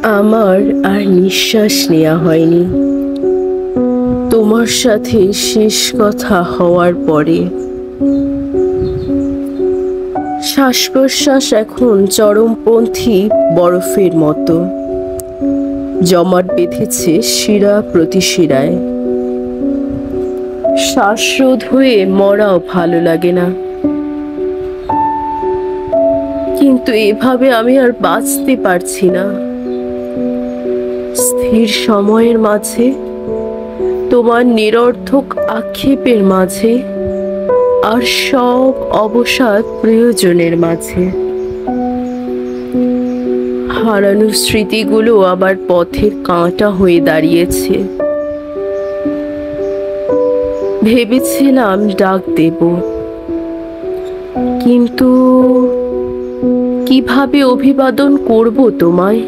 আমার আর নিঃশ্বাস নেওয়া হয়নি তোমার সাথে শেষ কথা হওয়ার পরে। শ্বাস প্রশ্বাস এখন চরমপন্থী বরফের মতো জমাট বেঁধেছে শিরা প্রতি শিরায়। শ্বাসরোধ হয়ে মরাও ভালো লাগে না, কিন্তু এভাবে আমি আর বাঁচতে পারছি না। স্থির সময়ের মাঝে, তোমার নিরর্থক আক্ষেপের মাঝে, আর সব অবসাদ প্রয়োজনের মাঝে হারানো স্মৃতিগুলো আবার পথের কাঁটা হয়ে দাঁড়িয়েছে। ভেবেছিলাম ডাক দেব, কিন্তু কিভাবে অভিবাদন করব তোমায়?